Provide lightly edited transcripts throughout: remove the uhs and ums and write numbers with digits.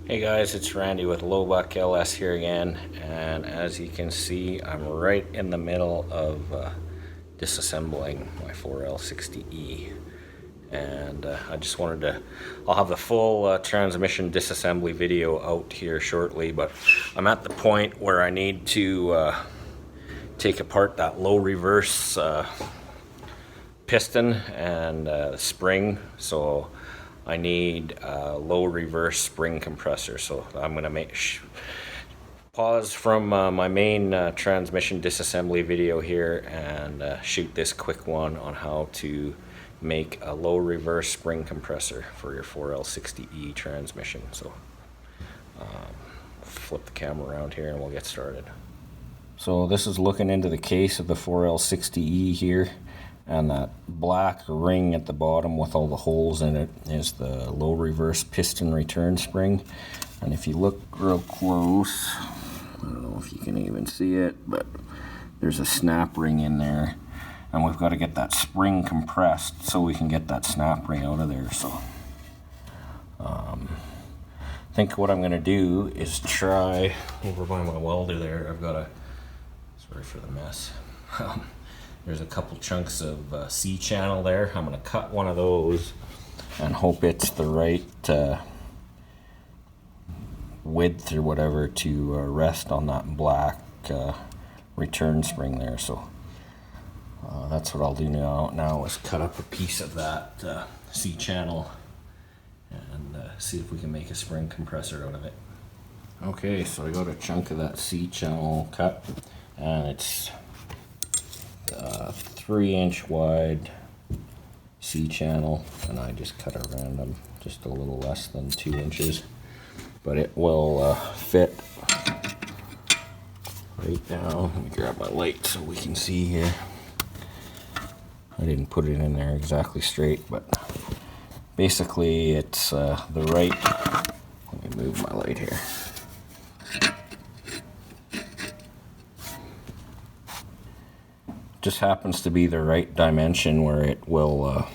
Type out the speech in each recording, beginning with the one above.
Hey guys, it's Randy with Lowbuck LS here again, and as you can see, I'm right in the middle of disassembling my 4L60E, and I just wanted to, I'll have the full transmission disassembly video out here shortly, but I'm at the point where I need to take apart that low reverse piston and the spring, so I need a low reverse spring compressor. So I'm going to pause from my main transmission disassembly video here and shoot this quick one on how to make a low reverse spring compressor for your 4L60E transmission. So flip the camera around here and we'll get started. So this is looking into the case of the 4L60E here. And that black ring at the bottom with all the holes in it is the low reverse piston return spring. And if you look real close, I don't know if you can even see it, but there's a snap ring in there. And we've got to get that spring compressed so we can get that snap ring out of there. So I think what I'm going to do is try, over by my welder there, I've got a, sorry for the mess. There's a couple chunks of C-channel there. I'm going to cut one of those and hope it's the right width or whatever to rest on that black return spring there. So that's what I'll do now is cut up a piece of that C-channel and see if we can make a spring compressor out of it. Okay, so I got a chunk of that C-channel cut, and it's 3-inch wide C-channel, and I just cut a random, just a little less than 2 inches, but it will fit right down. Let me grab my light so we can see here. I didn't put it in there exactly straight, but basically it's the right, let me move my light here. Just happens to be the right dimension where it will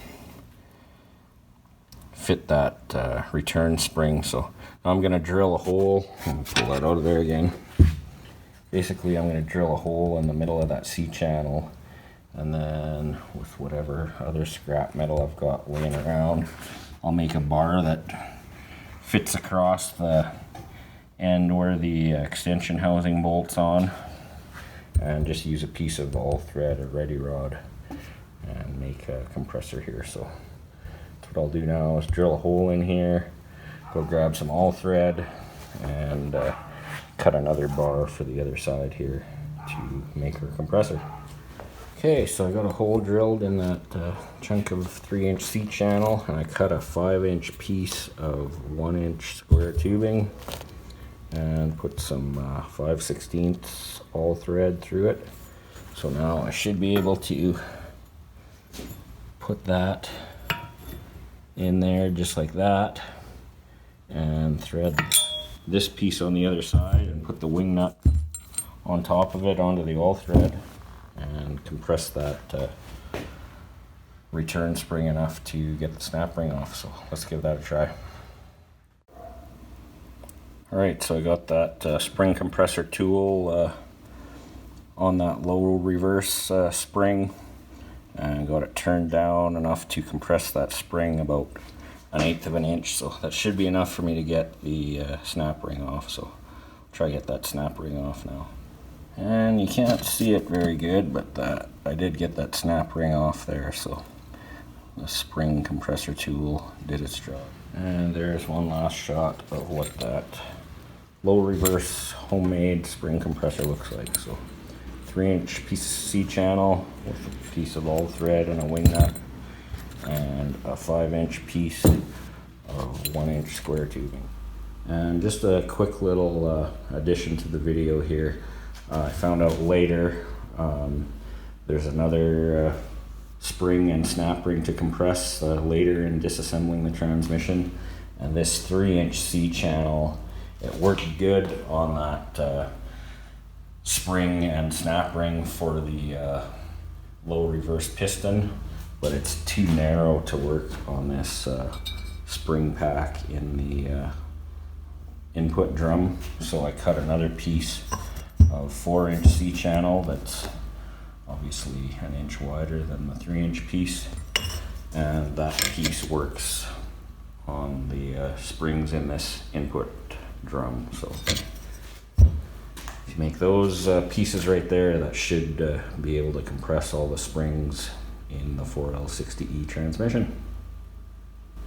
fit that return spring. So now I'm going to drill a hole. Pull that out of there again. Basically, I'm going to drill a hole in the middle of that C-channel, and then with whatever other scrap metal I've got laying around, I'll make a bar that fits across the end where the extension housing bolts on, and just use a piece of all thread or ready rod and make a compressor here. So that's what I'll do now, is drill a hole in here, go grab some all thread, and cut another bar for the other side here to make our compressor. Okay, so I got a hole drilled in that chunk of 3-inch C-channel, and I cut a 5-inch piece of 1-inch square tubing and put some 5/16 all thread through it. So now I should be able to put that in there just like that, and thread this piece on the other side and put the wing nut on top of it onto the all thread and compress that return spring enough to get the snap ring off. So let's give that a try. Alright, so I got that spring compressor tool on that low reverse spring, and got it turned down enough to compress that spring about 1/8 of an inch. So that should be enough for me to get the snap ring off. So I'll try to get that snap ring off now. And you can't see it very good, but I did get that snap ring off there. So the spring compressor tool did its job. And there's one last shot of what that low reverse homemade spring compressor looks like. So 3-inch piece of C-channel with a piece of all thread and a wing nut, and a 5-inch piece of 1-inch square tubing. And just a quick little addition to the video here. I found out later there's another spring and snap ring to compress later in disassembling the transmission, and this 3-inch C-channel, it worked good on that spring and snap ring for the low reverse piston, but it's too narrow to work on this spring pack in the input drum, so I cut another piece of 4-inch C-channel that's obviously an inch wider than the 3-inch piece, and that piece works on the springs in this input drum. So if you make those pieces right there, that should be able to compress all the springs in the 4L60E transmission.